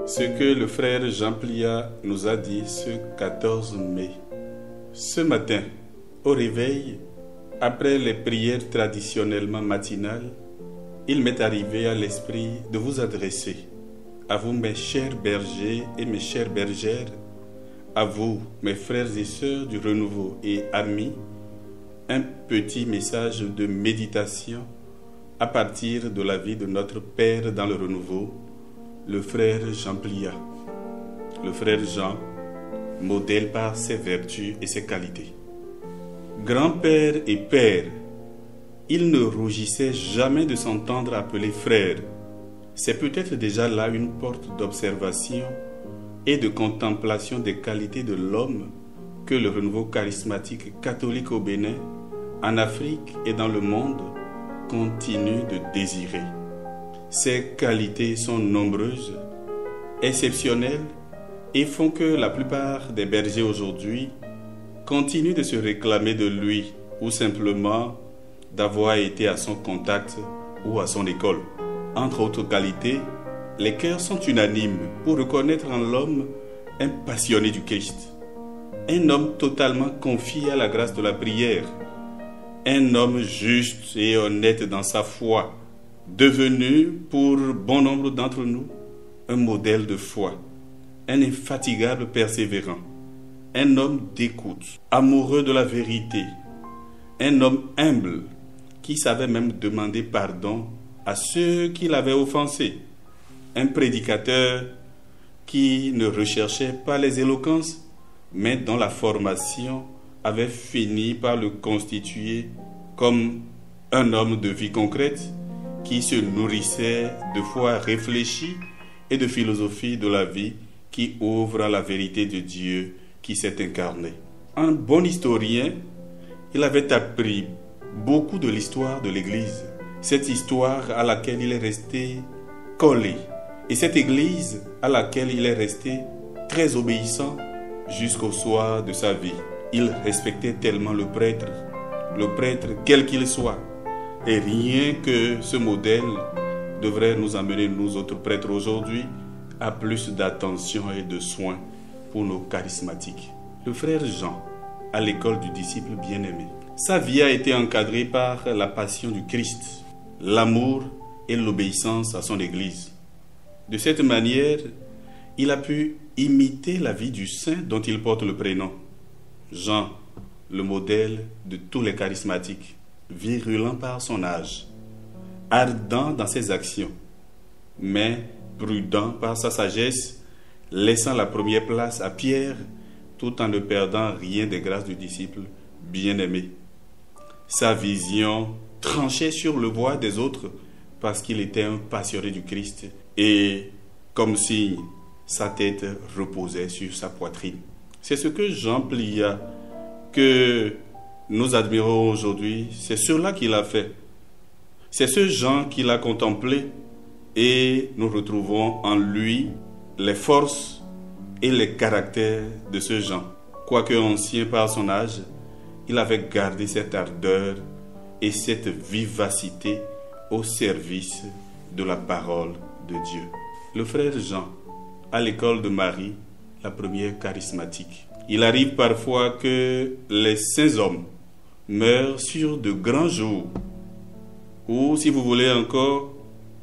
ce que le frère Jean Plia nous a dit ce 14 mai. Ce matin, au réveil, après les prières traditionnellement matinales, il m'est arrivé à l'esprit de vous adresser, à vous mes chers bergers et mes chères bergères, à vous mes frères et sœurs du renouveau et amis, un petit message de méditation à partir de la vie de notre Père dans le renouveau, le frère Jean Plia. Le frère Jean, modèle par ses vertus et ses qualités. Grand-père et père, il ne rougissait jamais de s'entendre appeler frère. C'est peut-être déjà là une porte d'observation et de contemplation des qualités de l'homme que le renouveau charismatique catholique au Bénin, en Afrique et dans le monde continue de désirer. Ces qualités sont nombreuses, exceptionnelles et font que la plupart des bergers aujourd'hui continuent de se réclamer de lui ou simplement d'avoir été à son contact ou à son école. Entre autres qualités, les cœurs sont unanimes pour reconnaître en l'homme un passionné du Christ, un homme totalement confié à la grâce de la prière, un homme juste et honnête dans sa foi, devenu pour bon nombre d'entre nous un modèle de foi, un infatigable persévérant, un homme d'écoute, amoureux de la vérité, un homme humble qui savait même demander pardon à ceux qui l'avaient offensé, un prédicateur qui ne recherchait pas les éloquences, mais dont la formation avait fini par le constituer comme un homme de vie concrète qui se nourrissait de foi réfléchie et de philosophie de la vie qui ouvre à la vérité de Dieu qui s'est incarné. Un bon historien, il avait appris beaucoup de l'histoire de l'Église, cette histoire à laquelle il est resté collé, et cette Église à laquelle il est resté très obéissant jusqu'au soir de sa vie. Il respectait tellement le prêtre quel qu'il soit. Et rien que ce modèle devrait nous amener, nous autres prêtres aujourd'hui, à plus d'attention et de soins pour nos charismatiques. Le frère Jean, à l'école du disciple bien-aimé, sa vie a été encadrée par la passion du Christ, l'amour et l'obéissance à son Église. De cette manière, il a pu imiter la vie du saint dont il porte le prénom. Jean, le modèle de tous les charismatiques, virulent par son âge, ardent dans ses actions, mais prudent par sa sagesse, laissant la première place à Pierre, tout en ne perdant rien des grâces du disciple bien-aimé. Sa vision tranchait sur le voie des autres parce qu'il était un passionné du Christ et, comme signe, sa tête reposait sur sa poitrine. C'est ce que Jean Plia, que nous admirons aujourd'hui, c'est cela qu'il a fait. C'est ce Jean qu'il a contemplé et nous retrouvons en lui les forces et les caractères de ce Jean. Quoique ancien par son âge, il avait gardé cette ardeur et cette vivacité au service de la parole de Dieu. Le frère Jean, à l'école de Marie, la première charismatique. Il arrive parfois que les saints hommes meurent sur de grands jours, ou si vous voulez encore,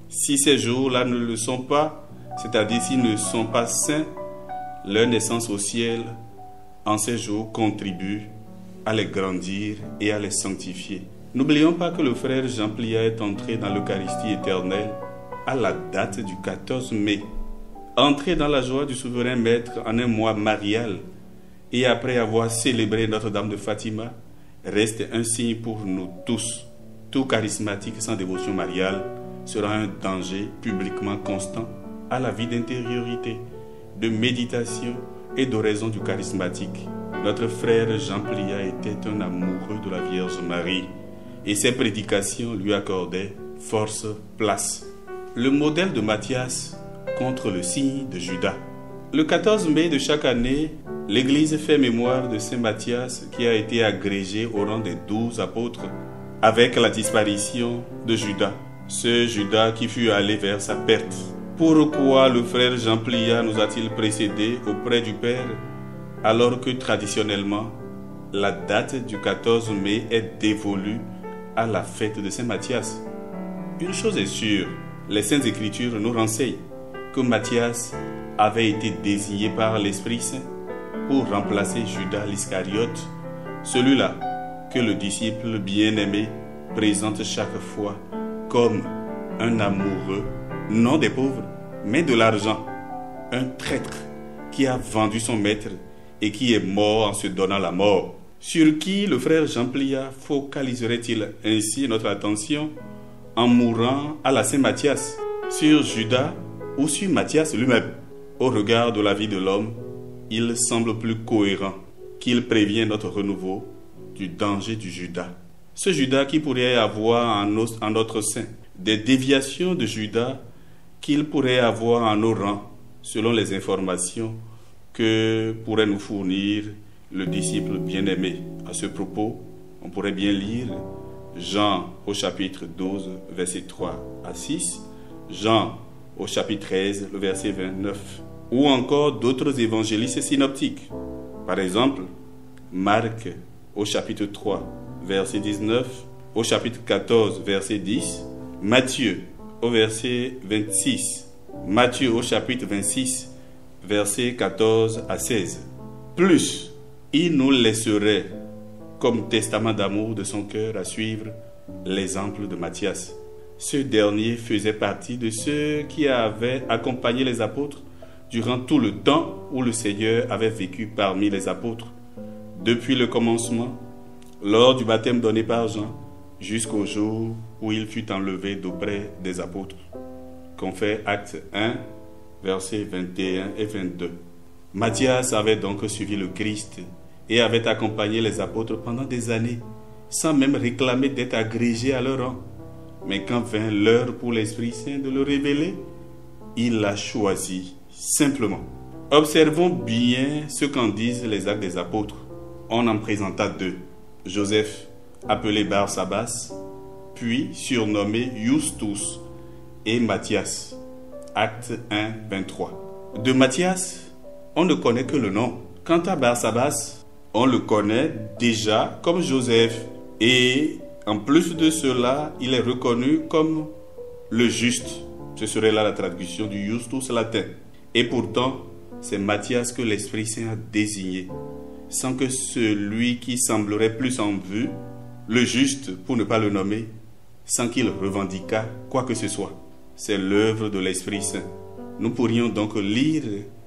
si ces jours-là ne le sont pas, c'est-à-dire s'ils ne sont pas saints, leur naissance au ciel en ces jours contribue à les grandir et à les sanctifier. N'oublions pas que le frère Jean Plia est entré dans l'Eucharistie éternelle à la date du 14 mai. Entré dans la joie du souverain maître en un mois marial et après avoir célébré Notre-Dame de Fatima, reste un signe pour nous tous. Tout charismatique sans dévotion mariale sera un danger publiquement constant à la vie d'intériorité, de méditation et d'oraison du charismatique. Notre frère Jean Plia était un amoureux de la Vierge Marie et ses prédications lui accordaient force, place. Le modèle de Matthias contre le signe de Judas. Le 14 mai de chaque année, l'Église fait mémoire de Saint Matthias qui a été agrégé au rang des 12 apôtres avec la disparition de Judas. Ce Judas qui fut allé vers sa perte. Pourquoi le frère Jean Plia nous a-t-il précédés auprès du Père alors que traditionnellement, la date du 14 mai est dévolue à la fête de Saint Matthias? Une chose est sûre, les Saintes Écritures nous renseignent que Matthias avait été désigné par l'Esprit Saint pour remplacer Judas l'Iscariote, celui-là que le disciple bien-aimé présente chaque fois comme un amoureux, non des pauvres, mais de l'argent, un traître qui a vendu son maître et qui est mort en se donnant la mort. Sur qui le frère Jean Plia focaliserait-il ainsi notre attention en mourant à la Saint-Matthias? Sur Judas ou sur Matthias lui-même? Au regard de la vie de l'homme, il semble plus cohérent qu'il prévient notre renouveau du danger du Judas. Ce Judas qui pourrait avoir en notre sein des déviations de Judas qu'il pourrait avoir en nos rangs, selon les informations que pourrait nous fournir le disciple bien-aimé. À ce propos, on pourrait bien lire Jean au chapitre 12, verset 3 à 6, Jean au chapitre 13, le verset 29, ou encore d'autres évangélistes synoptiques. Par exemple, Marc au chapitre 3, verset 19, au chapitre 14, verset 10, Matthieu au verset 26, Matthieu au chapitre 26, verset 14 à 16. Plus, il nous laisserait comme testament d'amour de son cœur à suivre l'exemple de Matthias. Ce dernier faisait partie de ceux qui avaient accompagné les apôtres durant tout le temps où le Seigneur avait vécu parmi les apôtres, depuis le commencement, lors du baptême donné par Jean, jusqu'au jour où il fut enlevé d'auprès des apôtres. Confère Acte 1, versets 21 et 22. Matthias avait donc suivi le Christ et avait accompagné les apôtres pendant des années, sans même réclamer d'être agrégé à leur rang. Mais quand vint l'heure pour l'Esprit Saint de le révéler, il l'a choisi simplement. Observons bien ce qu'en disent les Actes des Apôtres. On en présenta deux. Joseph, appelé Barsabas, puis surnommé Justus, et Matthias. Acte 1, 23. De Matthias, on ne connaît que le nom. Quant à Barsabas, on le connaît déjà comme Joseph. Et en plus de cela, il est reconnu comme le juste. Ce serait là la traduction du Justus latin. Et pourtant, c'est Matthias que l'Esprit Saint a désigné, sans que celui qui semblerait plus en vue, le juste pour ne pas le nommer, sans qu'il revendiquât quoi que ce soit. C'est l'œuvre de l'Esprit Saint. Nous pourrions donc lire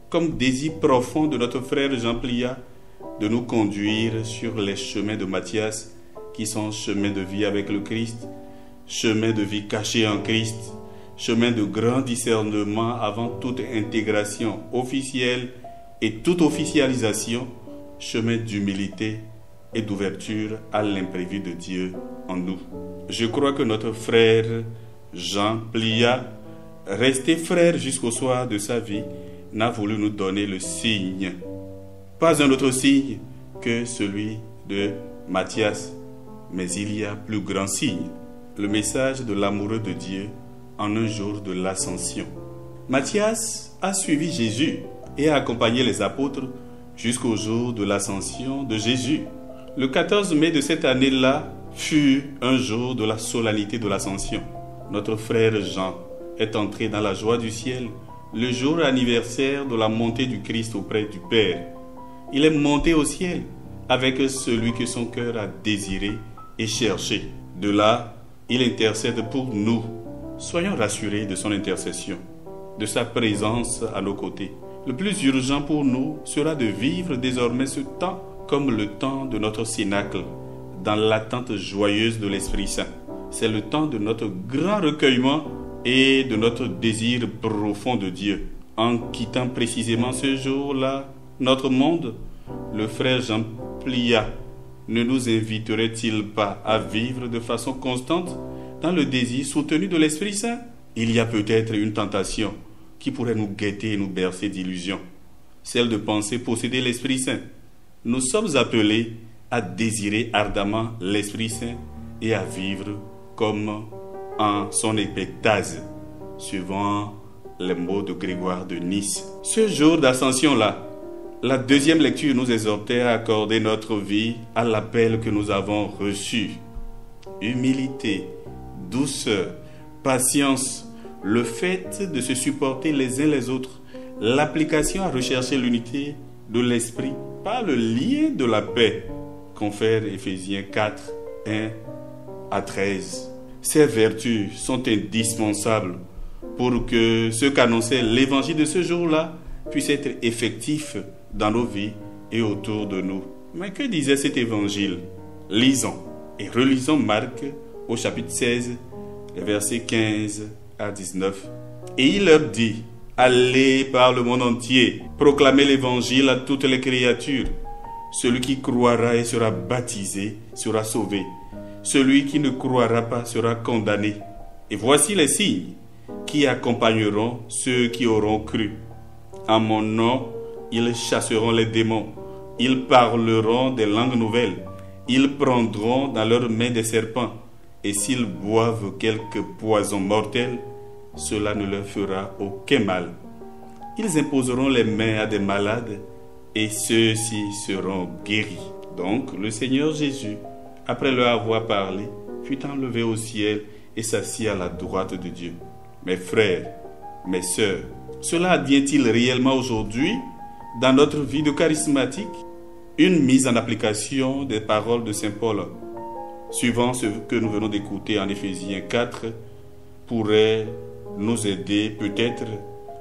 comme désir profond de notre frère Jean Plia de nous conduire sur les chemins de Matthias qui sont chemins de vie avec le Christ, chemin de vie caché en Christ, chemin de grand discernement avant toute intégration officielle et toute officialisation, chemin d'humilité et d'ouverture à l'imprévu de Dieu en nous. Je crois que notre frère Jean Plia, resté frère jusqu'au soir de sa vie, n'a voulu nous donner le signe. Pas un autre signe que celui de Matthias, mais il y a plus grand signe, le message de l'amoureux de Dieu en un jour de l'Ascension. Matthias a suivi Jésus et a accompagné les apôtres jusqu'au jour de l'Ascension de Jésus. Le 14 mai de cette année-là fut un jour de la solennité de l'Ascension. Notre frère Jean est entré dans la joie du ciel le jour anniversaire de la montée du Christ auprès du Père. Il est monté au ciel avec celui que son cœur a désiré et cherché. De là, il intercède pour nous. Soyons rassurés de son intercession, de sa présence à nos côtés. Le plus urgent pour nous sera de vivre désormais ce temps comme le temps de notre cénacle, dans l'attente joyeuse de l'Esprit Saint. C'est le temps de notre grand recueillement et de notre désir profond de Dieu. En quittant précisément ce jour-là notre monde, le frère Jean Plia ne nous inviterait-il pas à vivre de façon constante dans le désir soutenu de l'Esprit Saint? Il y a peut-être une tentation qui pourrait nous guetter et nous bercer d'illusions, celle de penser posséder l'Esprit Saint. Nous sommes appelés à désirer ardemment l'Esprit Saint et à vivre comme en son épectase, suivant les mots de Grégoire de Nice. Ce jour d'ascension-là, la deuxième lecture nous exhortait à accorder notre vie à l'appel que nous avons reçu. Humilité, douceur, patience, le fait de se supporter les uns les autres, l'application à rechercher l'unité de l'esprit par le lien de la paix, confère Éphésiens 4, 1 à 13. Ces vertus sont indispensables pour que ce qu'annonçait l'évangile de ce jour-là puisse être effectif dans nos vies et autour de nous. Mais que disait cet évangile? Lisons et relisons Marc au chapitre 16, les versets 15 à 19. Et il leur dit: allez par le monde entier, proclamez l'évangile à toutes les créatures. Celui qui croira et sera baptisé sera sauvé. Celui qui ne croira pas sera condamné. Et voici les signes qui accompagneront ceux qui auront cru. En mon nom, ils chasseront les démons. Ils parleront des langues nouvelles. Ils prendront dans leurs mains des serpents. Et s'ils boivent quelque poison mortel, cela ne leur fera aucun mal. Ils imposeront les mains à des malades et ceux-ci seront guéris. Donc le Seigneur Jésus, après leur avoir parlé, fut enlevé au ciel et s'assit à la droite de Dieu. Mes frères, mes sœurs, cela advient-il réellement aujourd'hui dans notre vie de charismatique? Une mise en application des paroles de Saint Paul, suivant ce que nous venons d'écouter en Éphésiens 4, pourrait nous aider peut-être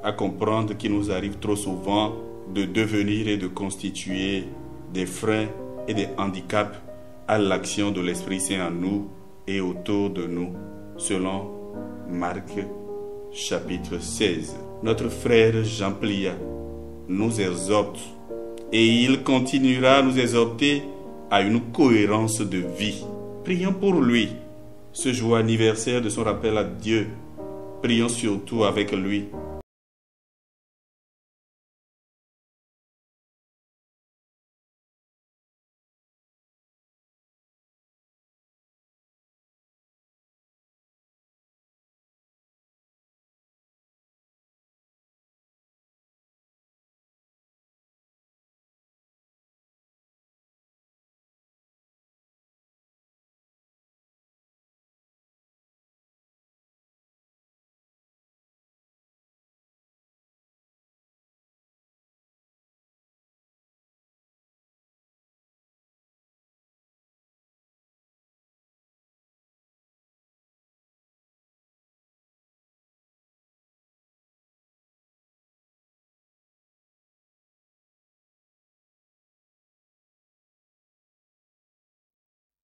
à comprendre qu'il nous arrive trop souvent de devenir et de constituer des freins et des handicaps à l'action de l'Esprit Saint en nous et autour de nous, selon Marc chapitre 16. Notre frère Jean Plia nous exhorte et il continuera à nous exhorter à une cohérence de vie. Prions pour lui, ce jour anniversaire de son rappel à Dieu. Prions surtout avec lui